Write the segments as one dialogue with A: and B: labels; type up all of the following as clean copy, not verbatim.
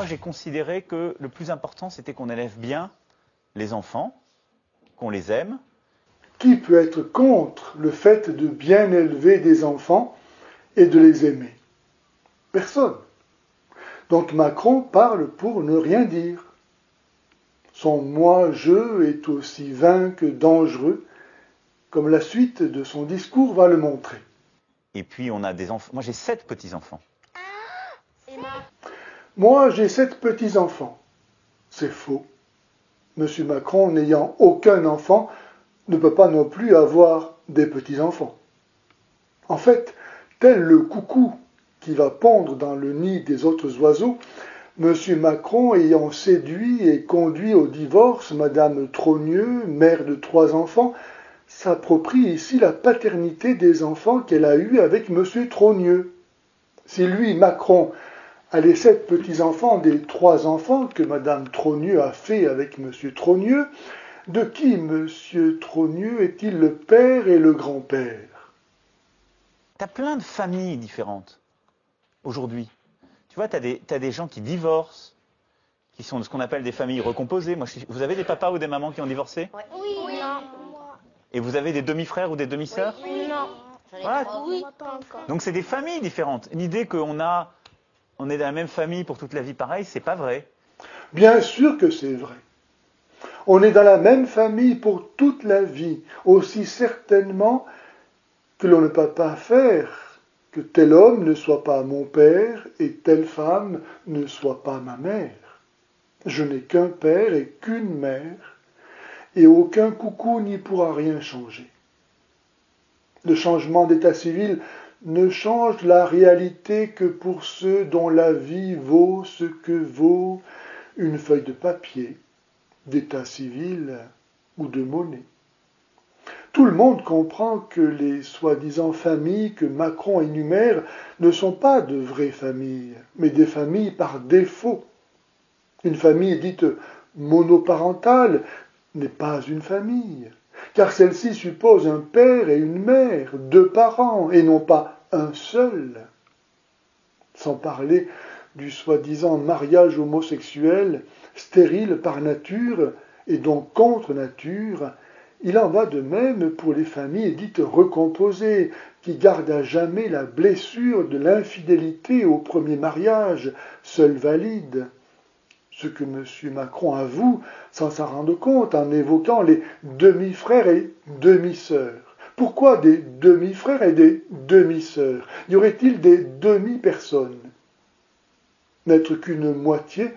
A: moi j'ai considéré que le plus important c'était qu'on élève bien les enfants, qu'on les aime.
B: Qui peut être contre le fait de bien élever des enfants et de les aimer? Personne. Donc Macron parle pour ne rien dire. Son moi-je est aussi vain que dangereux, comme la suite de son discours va le montrer.
A: Et puis on a des enfants. Moi j'ai 7 petits-enfants.
B: Moi, j'ai 7 petits-enfants. C'est faux. Monsieur Macron, n'ayant aucun enfant, ne peut pas non plus avoir des petits-enfants. En fait, tel le coucou qui va pondre dans le nid des autres oiseaux, Monsieur Macron, ayant séduit et conduit au divorce Madame Trogneux, mère de 3 enfants, s'approprie ici la paternité des enfants qu'elle a eus avec Monsieur Trogneux. Si lui, Macron, a les 7 petits-enfants des 3 enfants que Madame Trogneux a fait avec Monsieur Trogneux, de qui Monsieur Trogneux est-il le père et le grand-père?
A: Tu as plein de familles différentes aujourd'hui. Tu vois, tu as des gens qui divorcent, qui sont de ce qu'on appelle des familles recomposées. Vous avez des papas ou des mamans qui ont divorcé?
C: Oui. Non.
A: Et vous avez des demi-frères ou des demi-sœurs?
C: Non.
A: Voilà.
C: Oui, pas encore.
A: Donc c'est des familles différentes. L'idée qu'on est dans la même famille pour toute la vie pareil, c'est pas vrai.
B: Bien sûr que c'est vrai. On est dans la même famille pour toute la vie, aussi certainement que l'on ne peut pas faire que tel homme ne soit pas mon père et telle femme ne soit pas ma mère. Je n'ai qu'un père et qu'une mère, et aucun coucou n'y pourra rien changer. Le changement d'état civil ne change la réalité que pour ceux dont la vie vaut ce que vaut une feuille de papier, d'état civil ou de monnaie. Tout le monde comprend que les soi-disant familles que Macron énumère ne sont pas de vraies familles, mais des familles par défaut. Une famille dite monoparentale n'est pas une famille, car celle-ci suppose un père et une mère, 2 parents, et non pas un seul. Sans parler du soi-disant mariage homosexuel, stérile par nature et donc contre nature, il en va de même pour les familles dites recomposées, qui gardent à jamais la blessure de l'infidélité au premier mariage, seule valide. Ce que M. Macron avoue sans s'en rendre compte en évoquant les demi-frères et demi-sœurs. Pourquoi des demi-frères et des demi-sœurs? Y aurait-il des demi-personnes? N'être qu'une moitié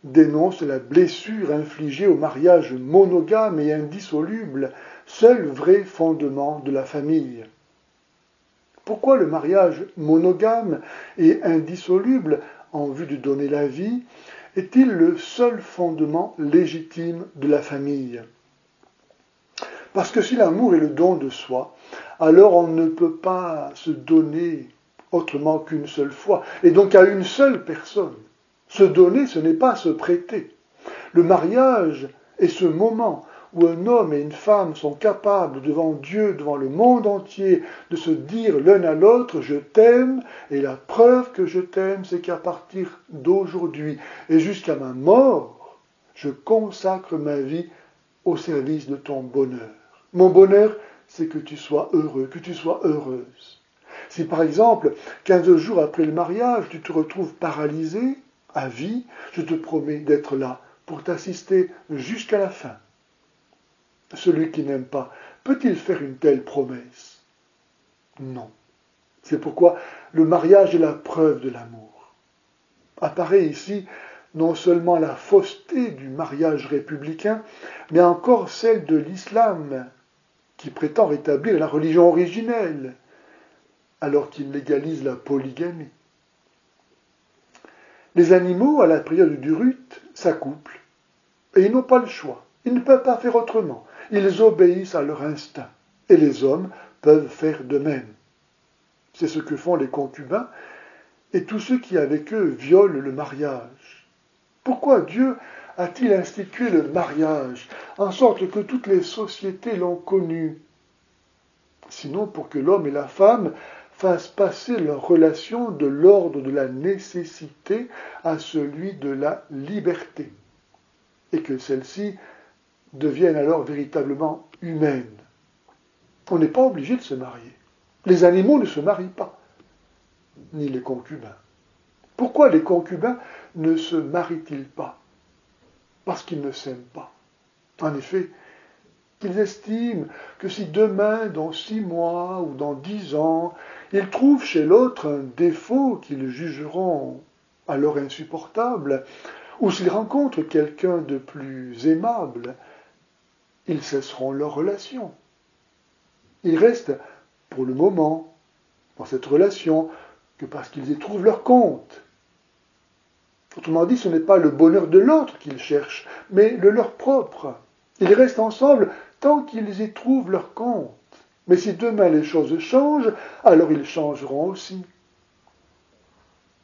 B: dénonce la blessure infligée au mariage monogame et indissoluble, seul vrai fondement de la famille. Pourquoi le mariage monogame et indissoluble, en vue de donner la vie, est-il le seul fondement légitime de la famille? Parce que si l'amour est le don de soi, alors on ne peut pas se donner autrement qu'une seule fois, et donc à une seule personne. Se donner, ce n'est pas se prêter. Le mariage est ce moment où un homme et une femme sont capables devant Dieu, devant le monde entier, de se dire l'un à l'autre « je t'aime » et la preuve que je t'aime, c'est qu'à partir d'aujourd'hui et jusqu'à ma mort, je consacre ma vie au service de ton bonheur. Mon bonheur, c'est que tu sois heureux, que tu sois heureuse. Si par exemple, 15 jours après le mariage, tu te retrouves paralysé, à vie, je te promets d'être là pour t'assister jusqu'à la fin. Celui qui n'aime pas, peut-il faire une telle promesse? Non. C'est pourquoi le mariage est la preuve de l'amour. Apparaît ici non seulement la fausseté du mariage républicain, mais encore celle de l'islam, qui prétend rétablir la religion originelle, alors qu'il légalise la polygamie. Les animaux, à la période du rut, s'accouplent, et ils n'ont pas le choix. Ils ne peuvent pas faire autrement. Ils obéissent à leur instinct, et les hommes peuvent faire de même. C'est ce que font les concubins et tous ceux qui avec eux violent le mariage. Pourquoi Dieu a-t-il institué le mariage, en sorte que toutes les sociétés l'ont connu? Sinon pour que l'homme et la femme fassent passer leur relation de l'ordre de la nécessité à celui de la liberté, et que celle-ci devienne alors véritablement humaine. On n'est pas obligé de se marier. Les animaux ne se marient pas, ni les concubins. Pourquoi les concubins ne se marient-ils pas? Parce qu'ils ne s'aiment pas. En effet, ils estiment que si demain, dans 6 mois ou dans 10 ans, ils trouvent chez l'autre un défaut qu'ils jugeront alors insupportable, ou s'ils rencontrent quelqu'un de plus aimable, ils cesseront leur relation. Ils restent, pour le moment, dans cette relation que parce qu'ils y trouvent leur compte. Autrement dit, ce n'est pas le bonheur de l'autre qu'ils cherchent, mais le leur propre. Ils restent ensemble tant qu'ils y trouvent leur compte. Mais si demain les choses changent, alors ils changeront aussi.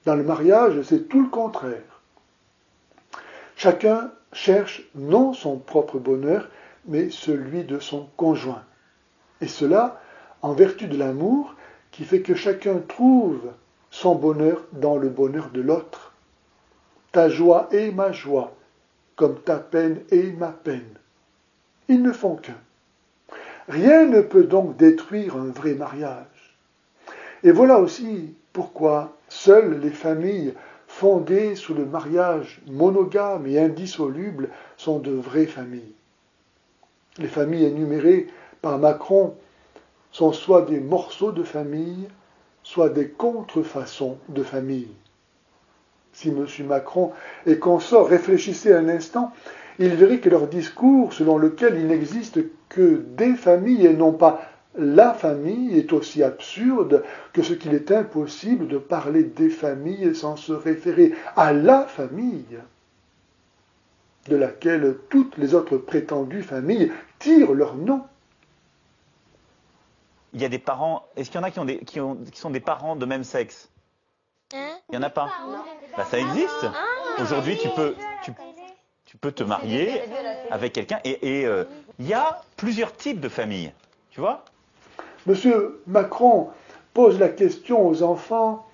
B: Dans le mariage, c'est tout le contraire. Chacun cherche non son propre bonheur, mais celui de son conjoint. Et cela en vertu de l'amour qui fait que chacun trouve son bonheur dans le bonheur de l'autre. Ta joie est ma joie, comme ta peine est ma peine. Ils ne font qu'un. Rien ne peut donc détruire un vrai mariage. Et voilà aussi pourquoi seules les familles fondées sous le mariage monogame et indissoluble sont de vraies familles. Les familles énumérées par Macron sont soit des morceaux de famille, soit des contrefaçons de famille. Si M. Macron et consorts réfléchissaient un instant, ils verraient que leur discours, selon lequel il n'existe que des familles et non pas la famille, est aussi absurde que ce qu'il est impossible de parler des familles sans se référer à la famille, de laquelle toutes les autres prétendues familles tirent leur nom.
A: Il y a des parents. Est-ce qu'il y en a qui sont des parents de même sexe?
C: Hein?
A: Il n'y en a pas.
C: Non.
A: Bah, ça existe. Aujourd'hui, tu peux te marier avec quelqu'un. Et il y a plusieurs types de familles. Tu vois?
B: Monsieur Macron pose la question aux enfants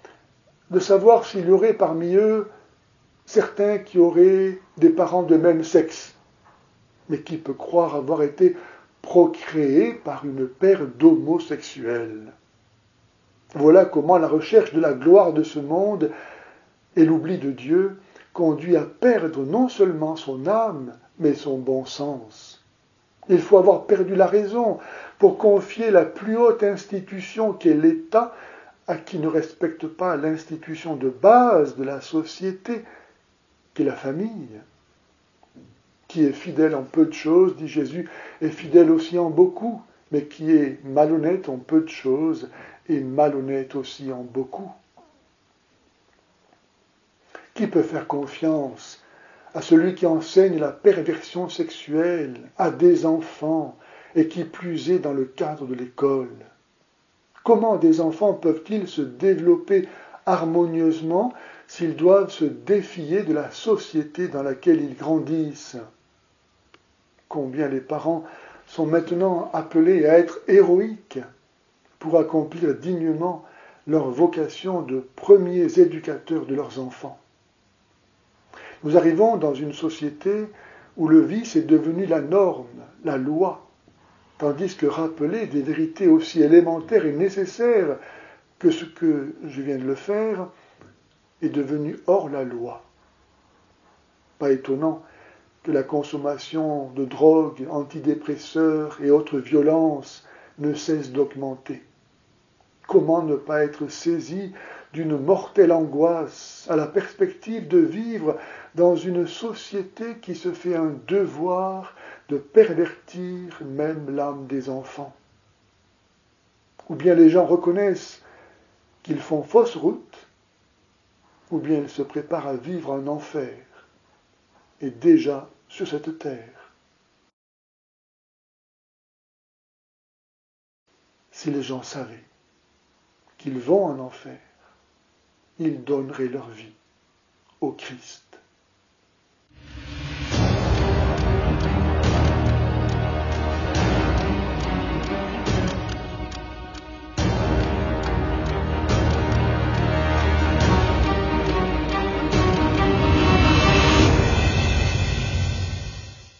B: de savoir s'il y aurait parmi eux certains qui auraient des parents de même sexe. Mais qui peut croire avoir été procréé par une paire d'homosexuels? Voilà comment la recherche de la gloire de ce monde et l'oubli de Dieu conduit à perdre non seulement son âme, mais son bon sens. Il faut avoir perdu la raison pour confier la plus haute institution qu'est l'État à qui ne respecte pas l'institution de base de la société, qu'est la famille. Qui est fidèle en peu de choses, dit Jésus, est fidèle aussi en beaucoup, mais qui est malhonnête en peu de choses et malhonnête aussi en beaucoup. Qui peut faire confiance à celui qui enseigne la perversion sexuelle à des enfants et qui plus est dans le cadre de l'école? Comment des enfants peuvent-ils se développer harmonieusement s'ils doivent se défier de la société dans laquelle ils grandissent? Combien les parents sont maintenant appelés à être héroïques pour accomplir dignement leur vocation de premiers éducateurs de leurs enfants. Nous arrivons dans une société où le vice est devenu la norme, la loi, tandis que rappeler des vérités aussi élémentaires et nécessaires que ce que je viens de le faire est devenu hors la loi. Pas étonnant que la consommation de drogues, antidépresseurs et autres violences ne cesse d'augmenter. Comment ne pas être saisi d'une mortelle angoisse à la perspective de vivre dans une société qui se fait un devoir de pervertir même l'âme des enfants? Ou bien les gens reconnaissent qu'ils font fausse route, ou bien ils se préparent à vivre un enfer, et déjà sur cette terre. Si les gens savaient qu'ils vont en enfer, ils donneraient leur vie au Christ.